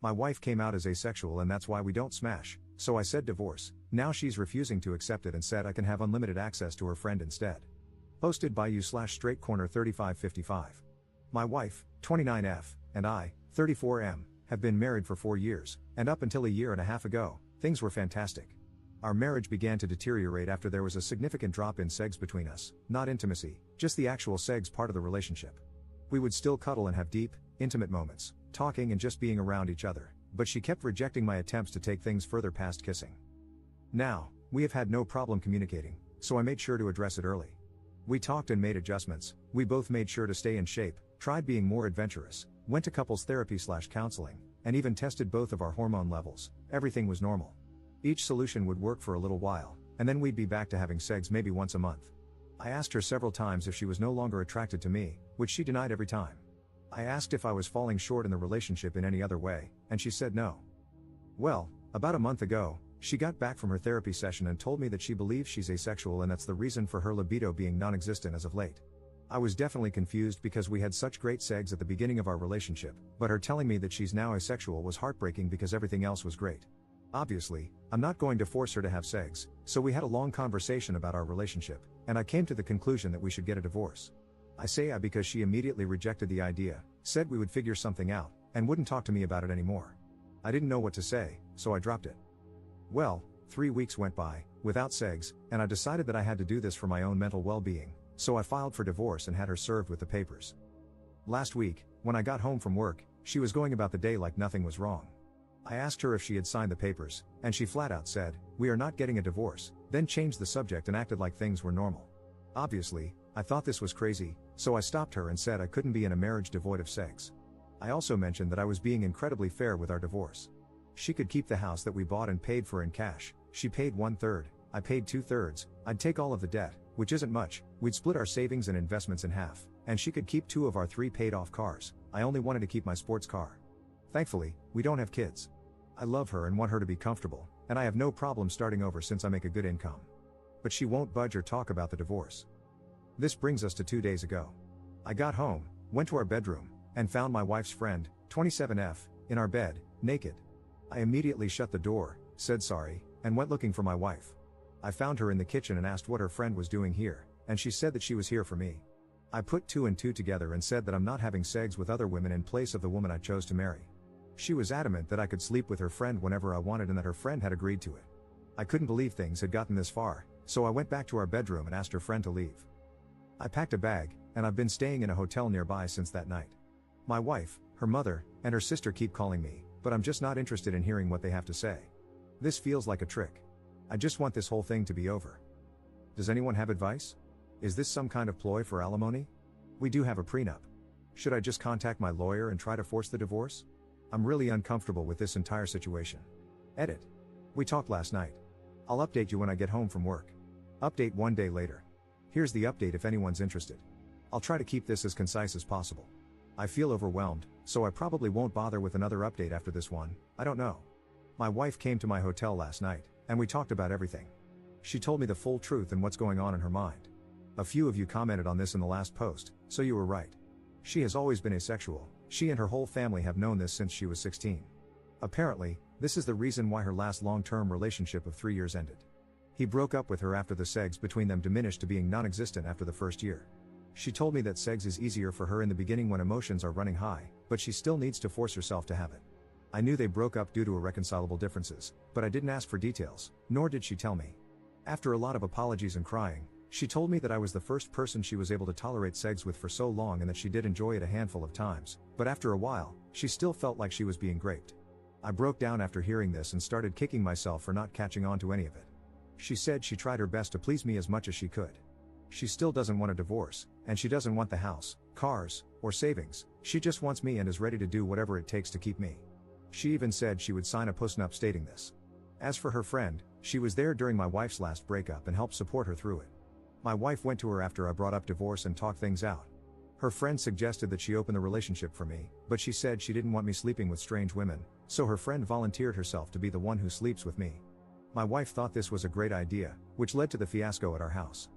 My wife came out as asexual and that's why we don't smash, so I said divorce. Now she's refusing to accept it and said I can have unlimited access to her friend instead. Posted by you/straightcorner3555. My wife, 29F, and I, 34M, have been married for 4 years, and up until a year and a half ago, things were fantastic. Our marriage began to deteriorate after there was a significant drop in sex between us, not intimacy, just the actual sex part of the relationship. We would still cuddle and have deep, intimate moments, talking and just being around each other, but she kept rejecting my attempts to take things further past kissing. Now, we have had no problem communicating, so I made sure to address it early. We talked and made adjustments, we both made sure to stay in shape, tried being more adventurous, went to couples therapy/counseling, and even tested both of our hormone levels. Everything was normal. Each solution would work for a little while, and then we'd be back to having sex maybe once a month. I asked her several times if she was no longer attracted to me, which she denied every time. I asked if I was falling short in the relationship in any other way, and she said no. Well, about a month ago, she got back from her therapy session and told me that she believes she's asexual and that's the reason for her libido being non-existent as of late. I was definitely confused because we had such great sex at the beginning of our relationship, but her telling me that she's now asexual was heartbreaking because everything else was great. Obviously, I'm not going to force her to have sex, so we had a long conversation about our relationship, and I came to the conclusion that we should get a divorce. I say because she immediately rejected the idea, said we would figure something out, and wouldn't talk to me about it anymore. I didn't know what to say, so I dropped it. Well, 3 weeks went by, without sex, and I decided that I had to do this for my own mental well-being, so I filed for divorce and had her served with the papers. Last week, when I got home from work, she was going about the day like nothing was wrong. I asked her if she had signed the papers, and she flat out said, "We are not getting a divorce," then changed the subject and acted like things were normal. Obviously, I thought this was crazy, so I stopped her and said I couldn't be in a marriage devoid of sex. I also mentioned that I was being incredibly fair with our divorce. She could keep the house that we bought and paid for in cash, she paid 1/3, I paid 2/3, I'd take all of the debt, which isn't much, we'd split our savings and investments in half, and she could keep 2 of our 3 paid off cars. I only wanted to keep my sports car. Thankfully, we don't have kids. I love her and want her to be comfortable, and I have no problem starting over since I make a good income. But she won't budge or talk about the divorce. This brings us to 2 days ago. I got home, went to our bedroom, and found my wife's friend, 27F, in our bed, naked. I immediately shut the door, said sorry, and went looking for my wife. I found her in the kitchen and asked what her friend was doing here, and she said that she was here for me. I put 2 and 2 together and said that I'm not having sex with other women in place of the woman I chose to marry. She was adamant that I could sleep with her friend whenever I wanted and that her friend had agreed to it. I couldn't believe things had gotten this far, so I went back to our bedroom and asked her friend to leave. I packed a bag, and I've been staying in a hotel nearby since that night. My wife, her mother, and her sister keep calling me, but I'm just not interested in hearing what they have to say. This feels like a trick. I just want this whole thing to be over. Does anyone have advice? Is this some kind of ploy for alimony? We do have a prenup. Should I just contact my lawyer and try to force the divorce? I'm really uncomfortable with this entire situation. Edit. We talked last night. I'll update you when I get home from work. Update 1 day later. Here's the update if anyone's interested. I'll try to keep this as concise as possible. I feel overwhelmed, so I probably won't bother with another update after this one, I don't know. My wife came to my hotel last night, and we talked about everything. She told me the full truth and what's going on in her mind. A few of you commented on this in the last post, so you were right. She has always been asexual, she and her whole family have known this since she was 16. Apparently, this is the reason why her last long-term relationship of 3 years ended. He broke up with her after the sex between them diminished to being non-existent after the first year. She told me that sex is easier for her in the beginning when emotions are running high, but she still needs to force herself to have it. I knew they broke up due to irreconcilable differences, but I didn't ask for details, nor did she tell me. After a lot of apologies and crying, she told me that I was the first person she was able to tolerate sex with for so long and that she did enjoy it a handful of times, but after a while, she still felt like she was being raped. I broke down after hearing this and started kicking myself for not catching on to any of it. She said she tried her best to please me as much as she could. She still doesn't want a divorce, and she doesn't want the house, cars, or savings, she just wants me and is ready to do whatever it takes to keep me. She even said she would sign a postnup stating this. As for her friend, she was there during my wife's last breakup and helped support her through it. My wife went to her after I brought up divorce and talked things out. Her friend suggested that she open the relationship for me, but she said she didn't want me sleeping with strange women, so her friend volunteered herself to be the one who sleeps with me. My wife thought this was a great idea, which led to the fiasco at our house.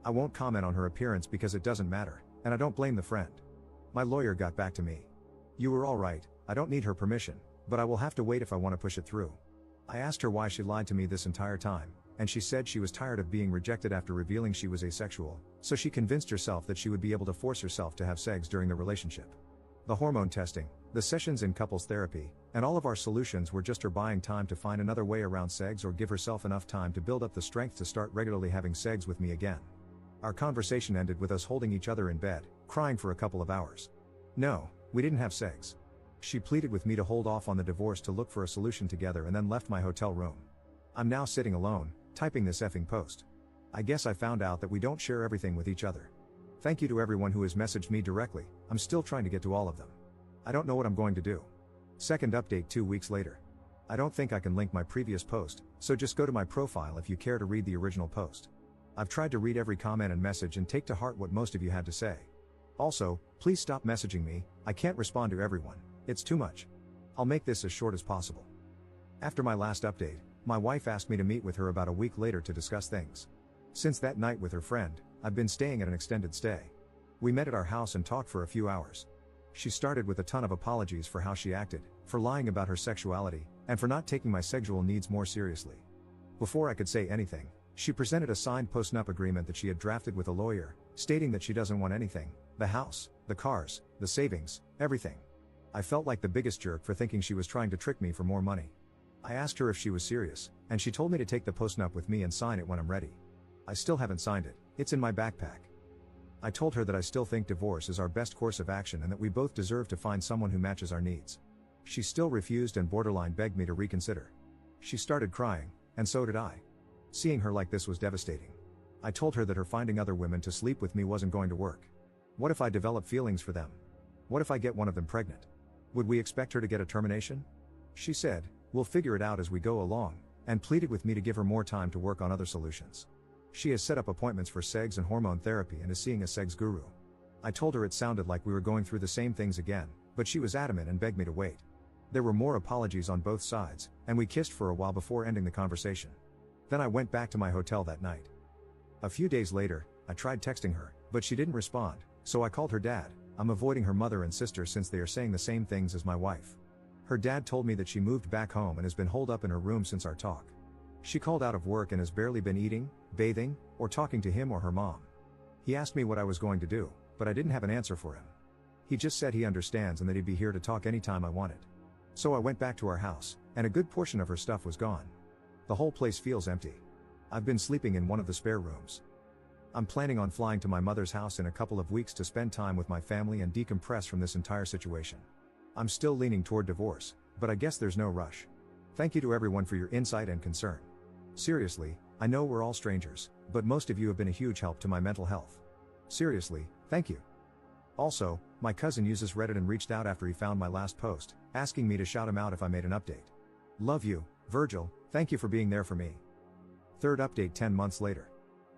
I won't comment on her appearance because it doesn't matter, and I don't blame the friend. My lawyer got back to me. You were all right, I don't need her permission, but I will have to wait if I want to push it through. I asked her why she lied to me this entire time, and she said she was tired of being rejected after revealing she was asexual, so she convinced herself that she would be able to force herself to have sex during the relationship. The hormone testing, the sessions in couples therapy, and all of our solutions were just her buying time to find another way around sex or give herself enough time to build up the strength to start regularly having sex with me again. Our conversation ended with us holding each other in bed, crying for a couple of hours. No, we didn't have sex. She pleaded with me to hold off on the divorce to look for a solution together and then left my hotel room. I'm now sitting alone, typing this effing post. I guess I found out that we don't share everything with each other. Thank you to everyone who has messaged me directly. I'm still trying to get to all of them. I don't know what I'm going to do. Second update 2 weeks later. I don't think I can link my previous post, so just go to my profile if you care to read the original post. I've tried to read every comment and message and take to heart what most of you had to say. Also, please stop messaging me, I can't respond to everyone, it's too much. I'll make this as short as possible. After my last update, my wife asked me to meet with her about a week later to discuss things. Since that night with her friend, I've been staying at an extended stay. We met at our house and talked for a few hours. She started with a ton of apologies for how she acted, for lying about her sexuality, and for not taking my sexual needs more seriously. Before I could say anything, she presented a signed post-nup agreement that she had drafted with a lawyer, stating that she doesn't want anything, the house, the cars, the savings, everything. I felt like the biggest jerk for thinking she was trying to trick me for more money. I asked her if she was serious, and she told me to take the post-nup with me and sign it when I'm ready. I still haven't signed it, it's in my backpack. I told her that I still think divorce is our best course of action and that we both deserve to find someone who matches our needs. She still refused and borderline begged me to reconsider. She started crying, and so did I. Seeing her like this was devastating. I told her that her finding other women to sleep with me wasn't going to work. What if I develop feelings for them? What if I get one of them pregnant? Would we expect her to get a termination? She said, we'll figure it out as we go along, and pleaded with me to give her more time to work on other solutions. She has set up appointments for sex and hormone therapy and is seeing a sex guru. I told her it sounded like we were going through the same things again, but she was adamant and begged me to wait. There were more apologies on both sides, and we kissed for a while before ending the conversation. Then I went back to my hotel that night. A few days later, I tried texting her, but she didn't respond, so I called her dad. I'm avoiding her mother and sister since they are saying the same things as my wife. Her dad told me that she moved back home and has been holed up in her room since our talk. She called out of work and has barely been eating, bathing, or talking to him or her mom. He asked me what I was going to do, but I didn't have an answer for him. He just said he understands and that he'd be here to talk anytime I wanted. So I went back to our house, and a good portion of her stuff was gone. The whole place feels empty. I've been sleeping in one of the spare rooms. I'm planning on flying to my mother's house in a couple of weeks to spend time with my family and decompress from this entire situation. I'm still leaning toward divorce, but I guess there's no rush. Thank you to everyone for your insight and concern. Seriously, I know we're all strangers, but most of you have been a huge help to my mental health. Seriously, thank you. Also, my cousin uses Reddit and reached out after he found my last post, asking me to shout him out if I made an update. Love you, Virgil, thank you for being there for me. Third update 10 months later.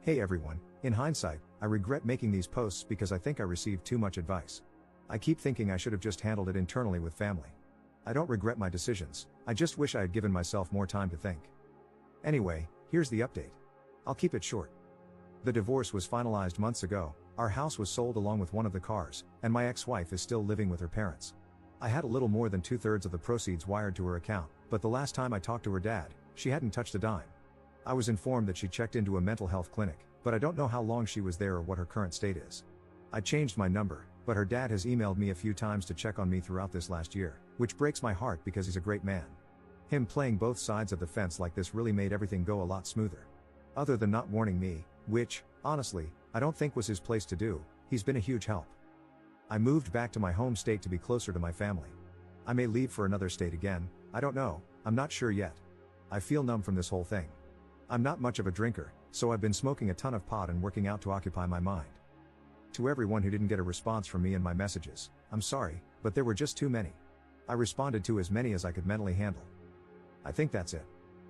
Hey everyone, in hindsight, I regret making these posts because I think I received too much advice. I keep thinking I should have just handled it internally with family. I don't regret my decisions, I just wish I had given myself more time to think. Anyway, here's the update. I'll keep it short. The divorce was finalized months ago, our house was sold along with one of the cars, and my ex-wife is still living with her parents. I had a little more than 2/3 of the proceeds wired to her account, but the last time I talked to her dad, she hadn't touched a dime. I was informed that she checked into a mental health clinic, but I don't know how long she was there or what her current state is. I changed my number, but her dad has emailed me a few times to check on me throughout this last year, which breaks my heart because he's a great man. Him playing both sides of the fence like this really made everything go a lot smoother. Other than not warning me, which, honestly, I don't think was his place to do, he's been a huge help. I moved back to my home state to be closer to my family. I may leave for another state again, I don't know, I'm not sure yet. I feel numb from this whole thing. I'm not much of a drinker, so I've been smoking a ton of pot and working out to occupy my mind. To everyone who didn't get a response from me in my messages, I'm sorry, but there were just too many. I responded to as many as I could mentally handle. I think that's it.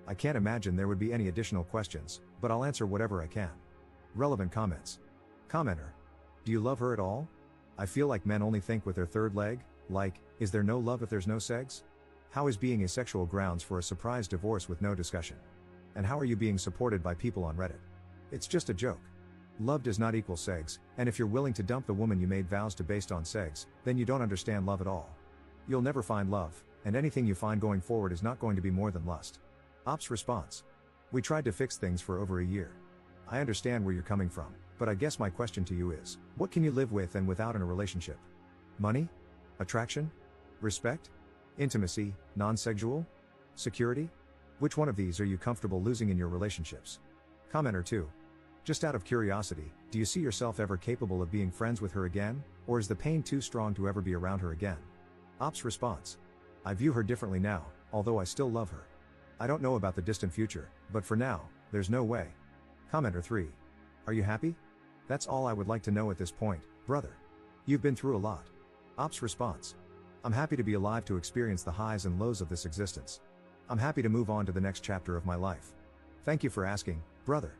I can't imagine there would be any additional questions, but I'll answer whatever I can. Relevant comments. Commenter. Do you love her at all? I feel like men only think with their third leg, like, is there no love if there's no sex? How is being asexual grounds for a surprise divorce with no discussion? And how are you being supported by people on Reddit? It's just a joke. Love does not equal sex, and if you're willing to dump the woman you made vows to based on sex, then you don't understand love at all. You'll never find love, and anything you find going forward is not going to be more than lust. Ops response. We tried to fix things for over a year. I understand where you're coming from, but I guess my question to you is, what can you live with and without in a relationship? Money? Attraction? Respect? Intimacy, non-sexual? Security? Which one of these are you comfortable losing in your relationships? Commenter 2. Just out of curiosity, do you see yourself ever capable of being friends with her again, or is the pain too strong to ever be around her again? Ops response. I view her differently now, although I still love her. I don't know about the distant future, but for now, there's no way. Commenter 3. Are you happy? That's all I would like to know at this point, brother. You've been through a lot. Ops response. I'm happy to be alive to experience the highs and lows of this existence. I'm happy to move on to the next chapter of my life. Thank you for asking, brother.